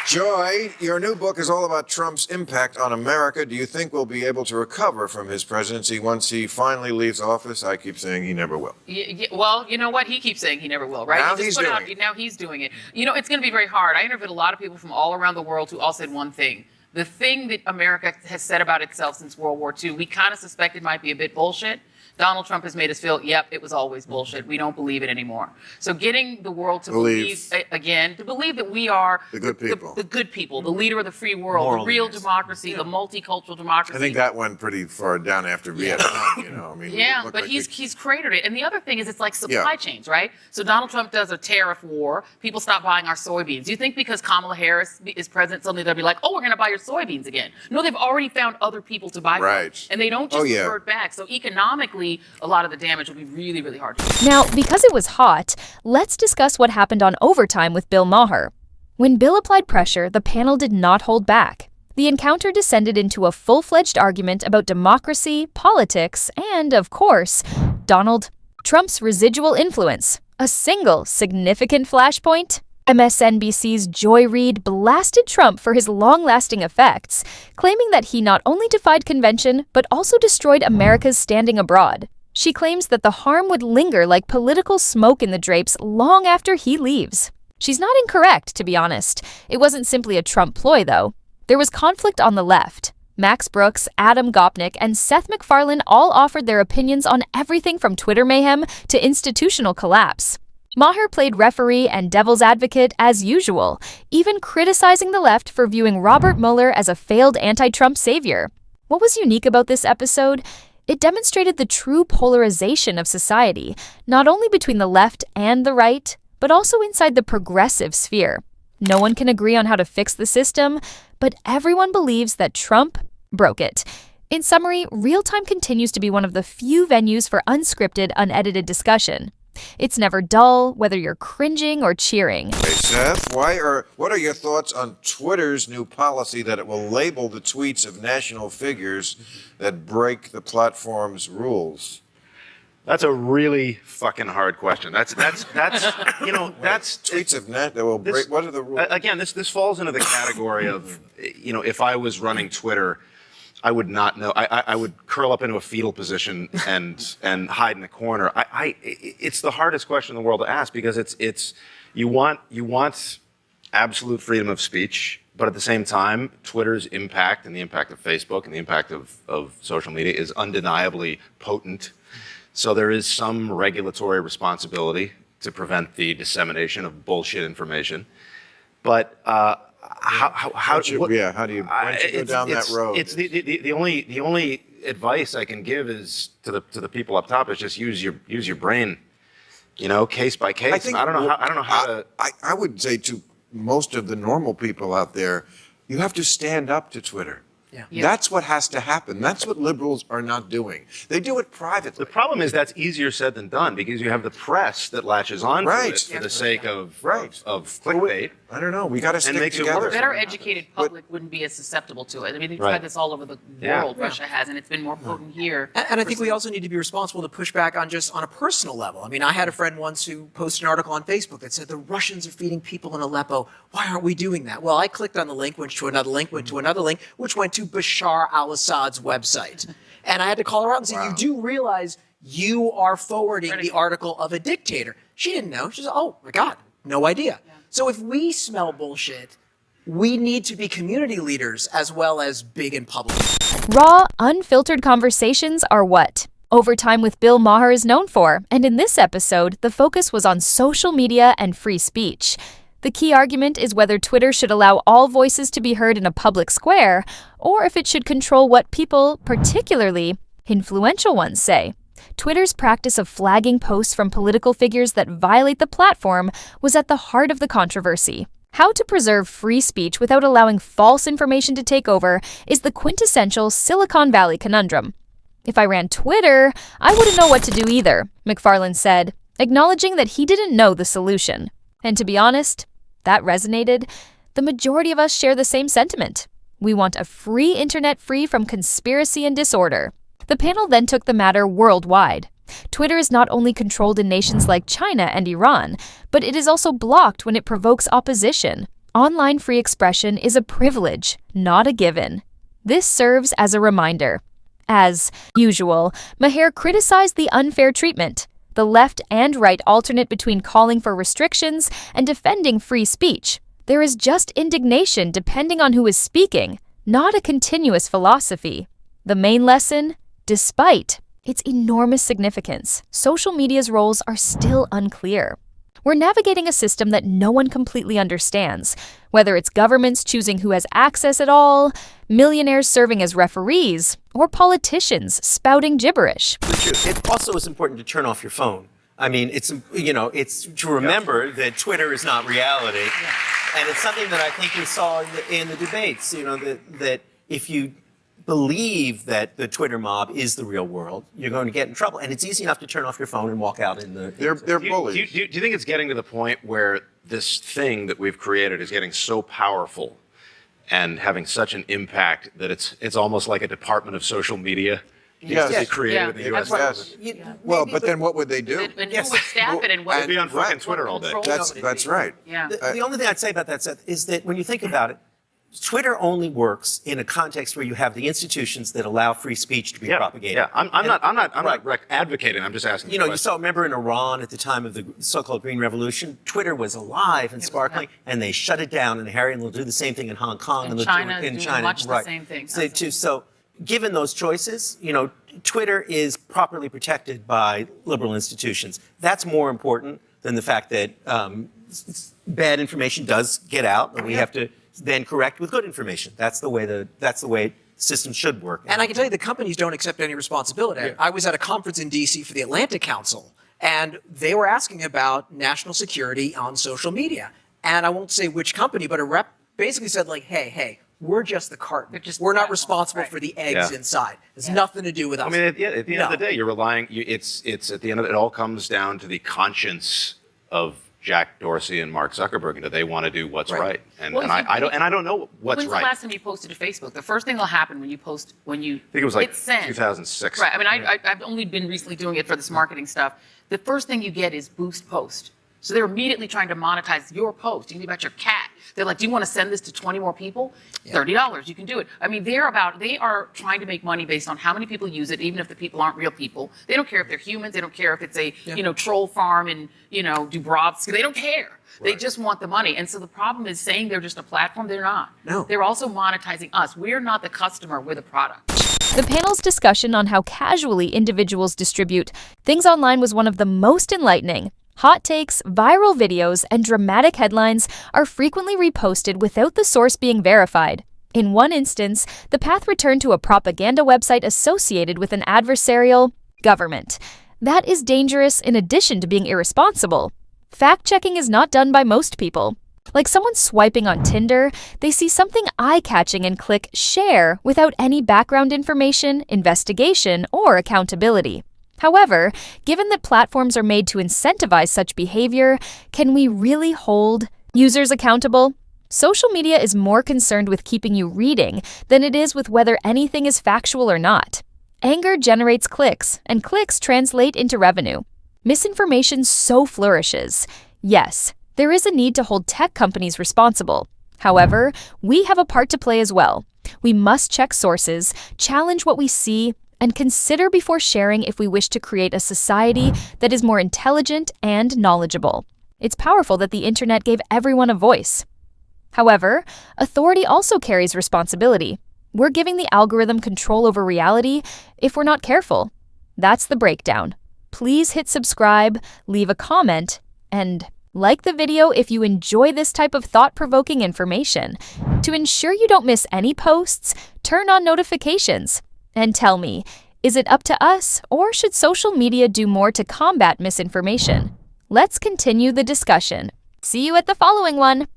Joy, your new book is all about Trump's impact on America. Do you think we'll be able to recover from his presidency once he finally leaves office? I keep saying he never will. Well, you know what? He keeps saying he never will, right? Now he's doing it. Now he's doing it. You know, it's going to be very hard. I interviewed a lot of people from all around the world who all said one thing. The thing that America has said about itself since World War II, we kind of suspected might be a bit bullshit. Donald Trump has made us feel, yep, it was always bullshit. We don't believe it anymore. So getting the world to believe again, to believe that we are the good people, the good people, the leader of the free world, the real democracy, the multicultural democracy. I think that went pretty far down after Vietnam, you know. I mean, but like he's cratered it. And the other thing is it's like supply chains, right? So Donald Trump does a tariff war. People stop buying our soybeans. Do you think because Kamala Harris is president, suddenly they'll be like, oh, we're going to buy your soybeans again? No, they've already found other people to buy from. And they don't just revert back. So economically, a lot of the damage will be really, really hard to do. Now, because it was hot, let's discuss what happened on overtime with Bill Maher. When Bill applied pressure, the panel did not hold back. The encounter descended into a full-fledged argument about democracy, politics, and, of course, Donald Trump's residual influence. A single significant flashpoint? MSNBC's Joy Reid blasted Trump for his long-lasting effects, claiming that he not only defied convention, but also destroyed America's standing abroad. She claims that the harm would linger like political smoke in the drapes long after he leaves. She's not incorrect, to be honest. It wasn't simply a Trump ploy, though. There was conflict on the left. Max Brooks, Adam Gopnik, and Seth MacFarlane all offered their opinions on everything from Twitter mayhem to institutional collapse. Maher played referee and devil's advocate as usual, even criticizing the left for viewing Robert Mueller as a failed anti-Trump savior. What was unique about this episode? It demonstrated the true polarization of society, not only between the left and the right, but also inside the progressive sphere. No one can agree on how to fix the system, but everyone believes that Trump broke it. In summary, Real Time continues to be one of the few venues for unscripted, unedited discussion. It's never dull, whether you're cringing or cheering. Hey, Seth, what are your thoughts on Twitter's new policy that it will label the tweets of national figures that break the platform's rules? That's a really fucking hard question. That's you know, that's tweets of that will break. What are the rules? Again, this falls into the category of, you know, if I was running Twitter, I would not know. I would curl up into a fetal position and hide in a corner. It's the hardest question in the world to ask because it's you want absolute freedom of speech, but at the same time, Twitter's impact and the impact of Facebook and the impact of social media is undeniably potent. So there is some regulatory responsibility to prevent the dissemination of bullshit information. But how do you go down that road? It's the only advice I can give is to the people up top is just use your brain, you know, case by case. I don't know how to. I would say to most of the normal people out there, you have to stand up to Twitter. Yeah. That's what has to happen. That's what liberals are not doing. They do it privately. The problem is that's easier said than done because you have the press that latches on to it for the sake of clickbait. I don't know. We got to stick together. A better educated public wouldn't be as susceptible to it. I mean, they've tried this all over the world. Russia has, and it's been more potent here. And I think we also need to be responsible to push back on a personal level. I mean, I had a friend once who posted an article on Facebook that said the Russians are feeding people in Aleppo. Why aren't we doing that? Well, I clicked on the link, went to another link, went to another link, which went to Bashar al-Assad's website. And I had to call her out and say, you do realize you are forwarding the article of a dictator. She didn't know. She said, oh my God, no idea. Yeah. So if we smell bullshit, we need to be community leaders as well as big and public. Raw, unfiltered conversations are what Overtime with Bill Maher is known for, and in this episode, the focus was on social media and free speech. The key argument is whether Twitter should allow all voices to be heard in a public square, or if it should control what people, particularly influential ones, say. Twitter's practice of flagging posts from political figures that violate the platform was at the heart of the controversy. How to preserve free speech without allowing false information to take over is the quintessential Silicon Valley conundrum. If I ran Twitter, I wouldn't know what to do either, MacFarlane said, acknowledging that he didn't know the solution. And to be honest, that resonated. The majority of us share the same sentiment. We want a free internet free from conspiracy and disorder. The panel then took the matter worldwide. Twitter is not only controlled in nations like China and Iran, but it is also blocked when it provokes opposition. Online free expression is a privilege, not a given. This serves as a reminder. As usual, Maher criticized the unfair treatment. The left and right alternate between calling for restrictions and defending free speech. There is just indignation depending on who is speaking, not a continuous philosophy. The main lesson? Despite its enormous significance, social media's roles are still unclear. We're navigating a system that no one completely understands, whether it's governments choosing who has access at all, millionaires serving as referees, or politicians spouting gibberish. It also is important to turn off your phone. I mean, it's to remember that Twitter is not reality, and it's something that I think we saw in the debates. That if you believe that the Twitter mob is the real world, you're going to get in trouble. And it's easy enough to turn off your phone and walk out in the. They're bullies. Do you think it's getting to the point where this thing that we've created is getting so powerful and having such an impact that it's almost like a department of social media? Yes. To be created in the U.S. Yes. Well, but then what would they do? And who would staff it and what They'd be on fucking Twitter all day. That's right. Yeah. The only thing I'd say about that, Seth, is that when you think about it, Twitter only works in a context where you have the institutions that allow free speech to be propagated. Yeah, I'm not advocating. I'm just asking. You saw, remember in Iran at the time of the so-called Green Revolution, Twitter was alive and sparkling, and they shut it down. And Harry will do the same thing in Hong Kong And and China in is China, doing much the same thing. So, given those choices, Twitter is properly protected by liberal institutions. That's more important than the fact that bad information does get out, and we have to then correct with good information. That's the way systems should work. And I can tell you the companies don't accept any responsibility. Yeah. I was at a conference in D.C. for the Atlantic Council, and they were asking about national security on social media. And I won't say which company, but a rep basically said, like, hey, we're just the carton. We're not responsible for the eggs inside. It's nothing to do with us. I mean, at the end of the day, you're relying. It's at the end of it all comes down to the conscience of Jack Dorsey and Mark Zuckerberg. Do they want to do what's right? And, Well, I don't know what's When's right. the last time you posted to Facebook? The first thing that'll happen when you I think it was like hit send. 2006. Right. I mean, I've only been recently doing it for this marketing stuff. The first thing you get is boost post. So they're immediately trying to monetize your post. You can be about your cat. They're like, do you want to send this to 20 more people? $30, you can do it. I mean, they are trying to make money based on how many people use it, even if the people aren't real people. They don't care if they're humans. They don't care if it's a, troll farm in, Dubrovsk. They don't care. They just want the money. And so the problem is saying they're just a platform. They're not. No. They're also monetizing us. We're not the customer. We're the product. The panel's discussion on how casually individuals distribute things online was one of the most enlightening. Hot takes, viral videos, and dramatic headlines are frequently reposted without the source being verified. In one instance, the path returned to a propaganda website associated with an adversarial government. That is dangerous in addition to being irresponsible. Fact-checking is not done by most people. Like someone swiping on Tinder, they see something eye-catching and click share without any background information, investigation, or accountability. However, given that platforms are made to incentivize such behavior, can we really hold users accountable? Social media is more concerned with keeping you reading than it is with whether anything is factual or not. Anger generates clicks, and clicks translate into revenue. Misinformation so flourishes. Yes, there is a need to hold tech companies responsible. However, we have a part to play as well. We must check sources, challenge what we see, and consider before sharing if we wish to create a society that is more intelligent and knowledgeable. It's powerful that the internet gave everyone a voice. However, authority also carries responsibility. We're giving the algorithm control over reality if we're not careful. That's the breakdown. Please hit subscribe, leave a comment, and like the video if you enjoy this type of thought-provoking information. To ensure you don't miss any posts, turn on notifications. And tell me, is it up to us, or should social media do more to combat misinformation? Let's continue the discussion. See you at the following one.